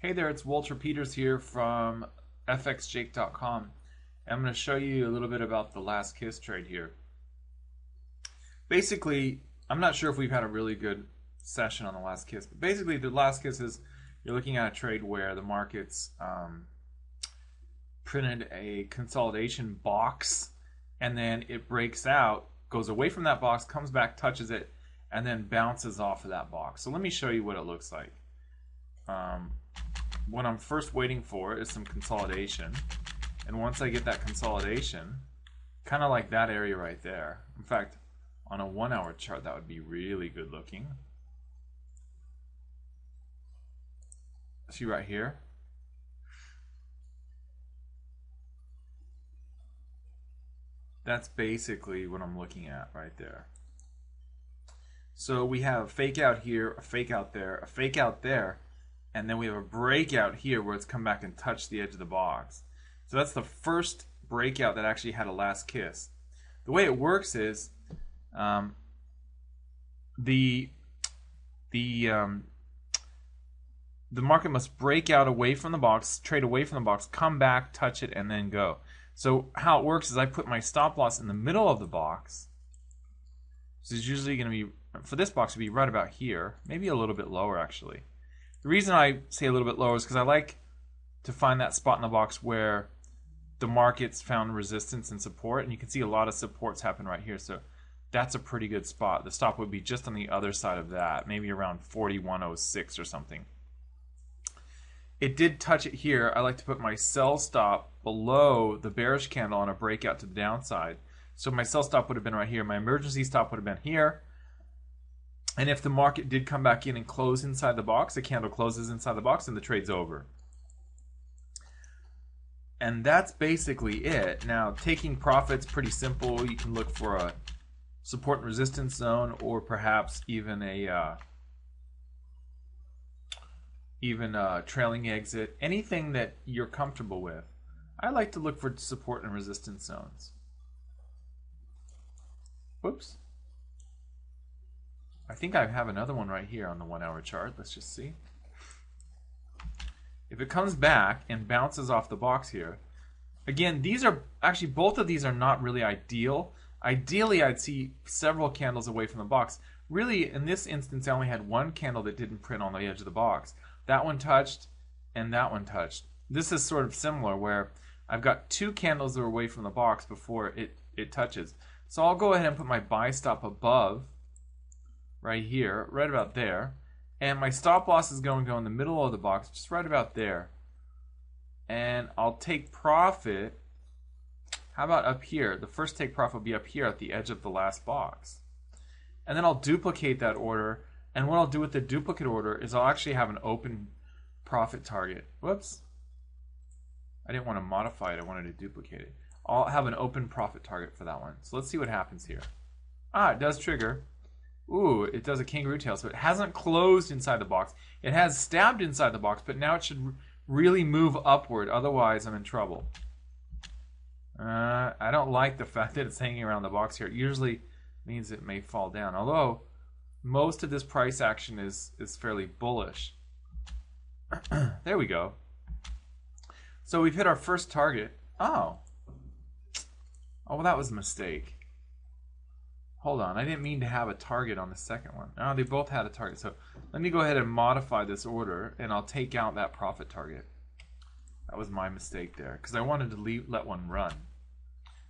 Hey there, it's Walter Peters here from fxjake.com. I'm going to show you a little bit about the last kiss trade here. Basically, I'm not sure if we've had a really good session on the last kiss, but basically the last kiss is you're looking at a trade where the market's printed a consolidation box and then it breaks out, goes away from that box, comes back, touches it, and then bounces off of that box. So let me show you what it looks like. What I'm first waiting for is some consolidation, and once I get that consolidation, kind of like that area right there. In fact, on a 1 hour chart that would be really good looking. See right here? That's basically what I'm looking at right there. So we have a fake out here, a fake out there, a fake out there, and then we have a breakout here where it's come back and touched the edge of the box. So that's the first breakout that actually had a last kiss. The way it works is the market must break out away from the box, trade away from the box, come back, touch it, and then go. So how it works is I put my stop loss in the middle of the box. This is usually going to be, for this box, to be right about here, maybe a little bit lower actually. The reason I say a little bit lower is because I like to find that spot in the box where the market's found resistance and support, and you can see a lot of supports happen right here. So that's a pretty good spot. The stop would be just on the other side of that, maybe around 41.06 or something. It did touch it here. I like to put my sell stop below the bearish candle on a breakout to the downside. So my sell stop would have been right here. My emergency stop would have been here. And if the market did come back in and close inside the box, the candle closes inside the box and the trade's over. And that's basically it. Now, taking profits, pretty simple. You can look for a support and resistance zone, or perhaps even a trailing exit. Anything that you're comfortable with. I like to look for support and resistance zones. Whoops. I think I have another one right here on the 1 hour chart. Let's just see. If it comes back and bounces off the box here, again, these are actually, both of these are not really ideal. Ideally, I'd see several candles away from the box. Really, in this instance, I only had one candle that didn't print on the edge of the box. That one touched, and that one touched. This is sort of similar, where I've got two candles that are away from the box before it touches. So I'll go ahead and put my buy stop above, right here, right about there. And my stop loss is going to go in the middle of the box, just right about there. And I'll take profit. How about up here? The first take profit will be up here at the edge of the last box. And then I'll duplicate that order. And what I'll do with the duplicate order is I'll actually have an open profit target. Whoops. I didn't want to modify it. I wanted to duplicate it. I'll have an open profit target for that one. So let's see what happens here. It does trigger. Ooh, it does a kangaroo tail. So it hasn't closed inside the box. It has stabbed inside the box, but now it should really move upward. Otherwise, I'm in trouble. I don't like the fact that it's hanging around the box here. It usually means it may fall down. Although, most of this price action is fairly bullish. There we go. So we've hit our first target. Oh, well, that was a mistake. Hold on, I didn't mean to have a target on the second one. No, they both had a target. So let me go ahead and modify this order, and I'll take out that profit target. That was my mistake there, because I wanted to let one run.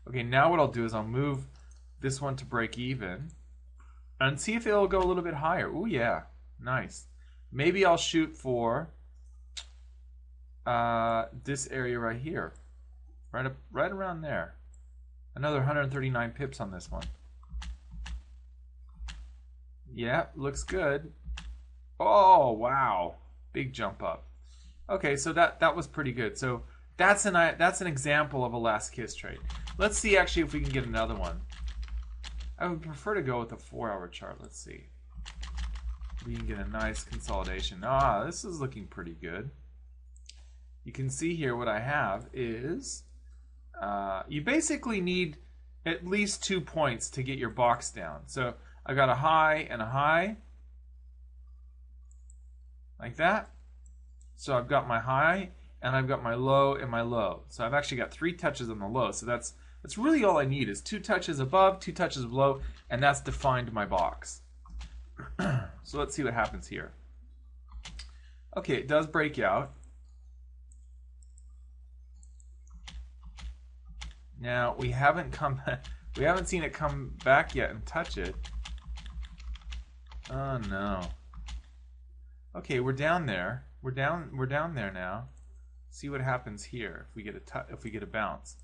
Okay, now what I'll do is I'll move this one to break even, and see if it'll go a little bit higher. Ooh, yeah, nice. Maybe I'll shoot for this area right here, right around there. Another 139 pips on this one. Yeah, looks good. Oh, wow. Big jump up. Okay, so that was pretty good. So that's an example of a last kiss trade. Let's see actually if we can get another one. I would prefer to go with a 4 hour chart. Let's see. We can get a nice consolidation. This is looking pretty good. You can see here what I have is you basically need at least 2 points to get your box down. So I got a high and a high, like that. So I've got my high, and I've got my low and my low. So I've actually got 3 touches on the low. So that's really all I need is 2 touches above, 2 touches below, and that's defined my box. So let's see what happens here. Okay, it does break out. Now we haven't seen it come back yet and touch it. Oh no. Okay, we're down there. We're down there now. See what happens here if we get a bounce.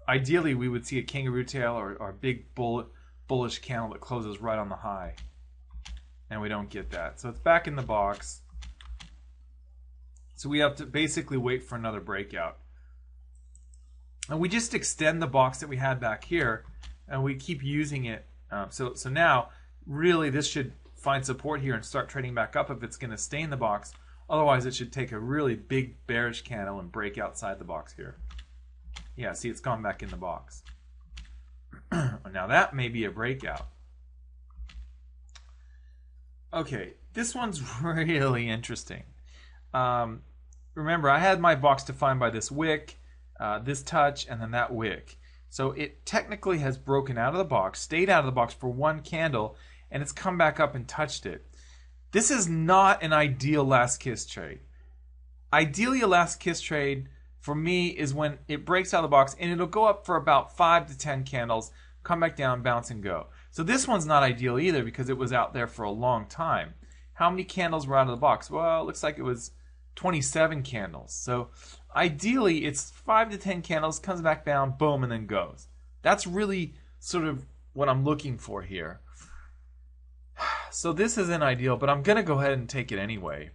Ideally, we would see a kangaroo tail or a big bullish candle that closes right on the high. And we don't get that. So it's back in the box. So we have to basically wait for another breakout. And we just extend the box that we had back here, and we keep using it. So now, really, this should find support here and start trading back up if it's going to stay in the box. Otherwise, it should take a really big bearish candle and break outside the box here. Yeah, see, it's gone back in the box. Now that may be a breakout. Okay, this one's really interesting. Remember, I had my box defined by this wick, this touch, and then that wick. So it technically has broken out of the box, stayed out of the box for one candle, and it's come back up and touched it. This is not an ideal last kiss trade. Ideally, a last kiss trade for me is when it breaks out of the box and it'll go up for about 5 to 10 candles, come back down, bounce, and go. So this one's not ideal either because it was out there for a long time. How many candles were out of the box? Well, it looks like it was 27 candles. So ideally, it's 5 to 10 candles, comes back down, boom, and then goes. That's really sort of what I'm looking for here. So this isn't ideal, but I'm going to go ahead and take it anyway.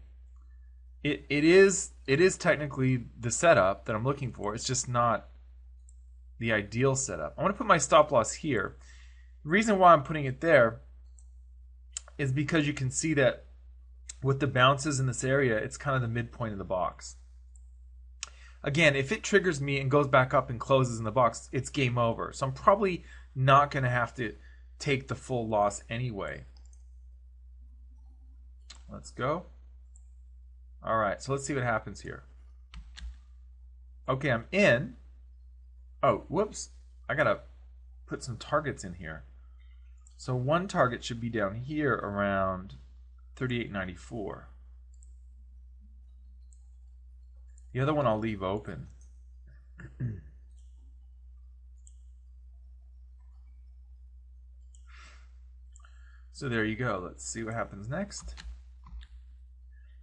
It is technically the setup that I'm looking for. It's just not the ideal setup. I'm going to put my stop loss here. The reason why I'm putting it there is because you can see that with the bounces in this area, it's kind of the midpoint of the box. Again, if it triggers me and goes back up and closes in the box, it's game over. So I'm probably not going to have to take the full loss anyway. Let's go. All right, so let's see what happens here. Okay, I'm in. Oh, whoops. I got to put some targets in here. So one target should be down here around 38.94. The other one I'll leave open. So there you go. Let's see what happens next.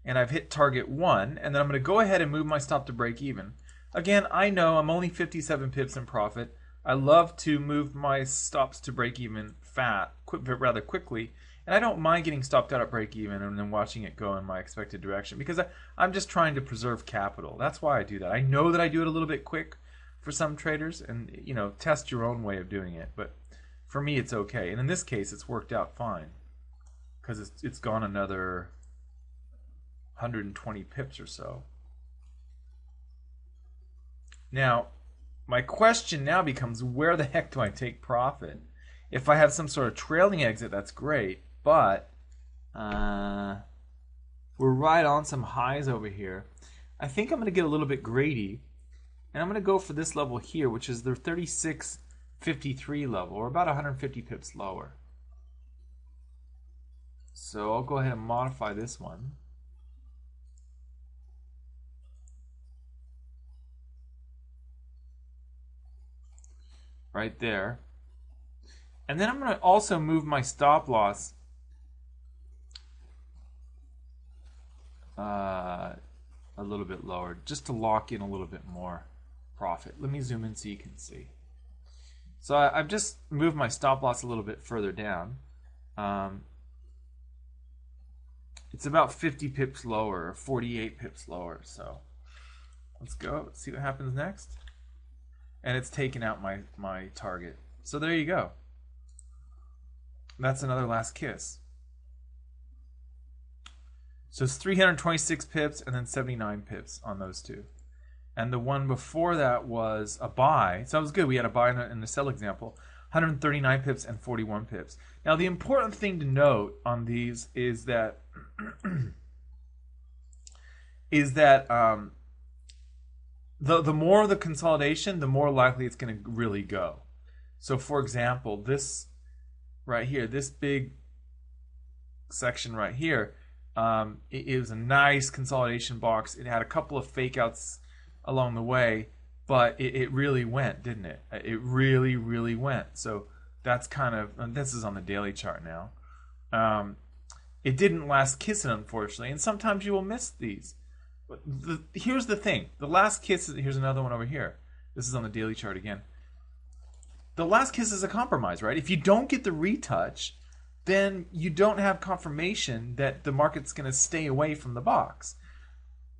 And I've hit target 1, and then I'm going to go ahead and move my stop to break even. Again, I know I'm only 57 pips in profit. I love to move my stops to break even rather quickly, and I don't mind getting stopped out at break even and then watching it go in my expected direction because I'm just trying to preserve capital. That's why I do that. I know that I do it a little bit quick for some traders, and test your own way of doing it. But for me, it's okay, and in this case, it's worked out fine because it's gone another 120 pips or so. Now, my question now becomes, where the heck do I take profit? If I have some sort of trailing exit, that's great, but we're right on some highs over here. I think I'm going to get a little bit greedy, and I'm going to go for this level here, which is the 36.53 level, or about 150 pips lower. So I'll go ahead and modify this one. Right there. And then I'm going to also move my stop loss a little bit lower, just to lock in a little bit more profit. Let me zoom in so you can see. So I've just moved my stop loss a little bit further down. It's about 50 pips lower, or 48 pips lower. So let's go. Let's see what happens next. And it's taken out my target. So there you go. That's another last kiss. So it's 326 pips and then 79 pips on those two. And the one before that was a buy. So that was good. We had a buy in the sell example. 139 pips and 41 pips. Now the important thing to note on these is that is that the more of the consolidation, the more likely it's going to really go. So for example, this right here, this big section right here, it was a nice consolidation box. It had a couple of fake outs along the way, but it really went, didn't it? It really, really went. So that's kind of, and this is on the daily chart now. It didn't last kiss it, unfortunately, and sometimes you will miss these. But here's the thing. The last kiss, here's another one over here. This is on the daily chart again. The last kiss is a compromise, right? If you don't get the retouch, then you don't have confirmation that the market's going to stay away from the box.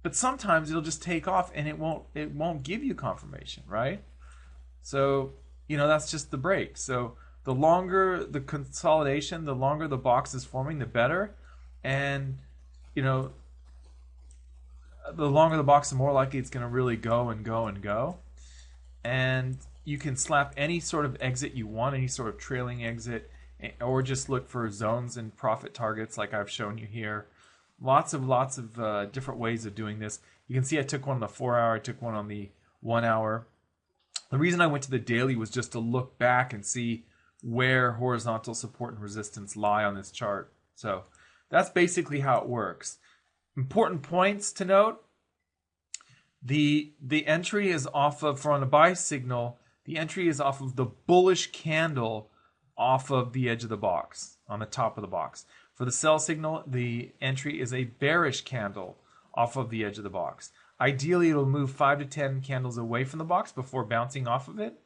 But sometimes it'll just take off and it won't give you confirmation, right? So, that's just the break. So the longer the consolidation, the longer the box is forming, the better. And, the longer the box, the more likely it's going to really go and go and go. And you can slap any sort of exit you want, any sort of trailing exit, or just look for zones and profit targets like I've shown you here. Lots of different ways of doing this. You can see I took one on the 4 hour, I took one on the 1 hour. The reason I went to the daily was just to look back and see where horizontal support and resistance lie on this chart. So that's basically how it works. Important points to note. The entry is off of, for on a buy signal, the entry is off of the bullish candle off of the edge of the box, on the top of the box. For the sell signal, the entry is a bearish candle off of the edge of the box. Ideally, it'll move 5 to 10 candles away from the box before bouncing off of it.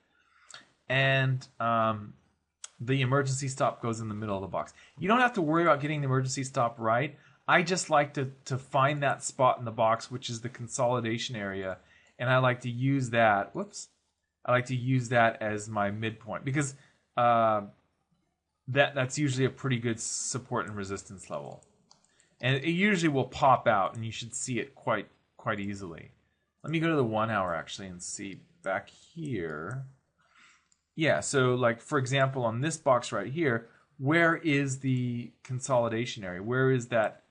And the emergency stop goes in the middle of the box. You don't have to worry about getting the emergency stop right. I just like to find that spot in the box, which is the consolidation area. And I like to use that. I like to use that as my midpoint because that's usually a pretty good support and resistance level, and it usually will pop out, and you should see it quite easily. Let me go to the 1 hour actually and see back here. Yeah, so like for example on this box right here, where is the consolidation area? Where is that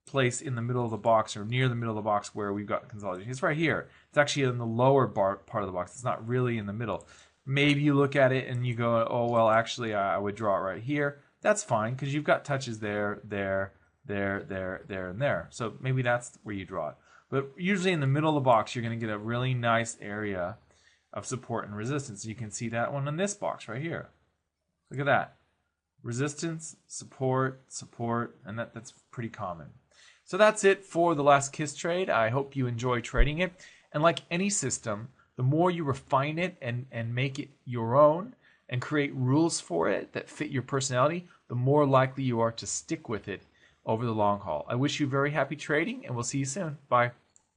place in the middle of the box or near the middle of the box where we've got consolidation? It's right here. It's actually in the lower part of the box. It's not really in the middle. Maybe you look at it and you go, oh, well, actually, I would draw it right here. That's fine because you've got touches there, there, and there. So maybe that's where you draw it. But usually in the middle of the box, you're going to get a really nice area of support and resistance. You can see that one in this box right here. Look at that. Resistance, support, and that's pretty common. So that's it for the last kiss trade. I hope you enjoy trading it. And like any system, the more you refine it and make it your own and create rules for it that fit your personality, the more likely you are to stick with it over the long haul. I wish you very happy trading, and we'll see you soon. Bye.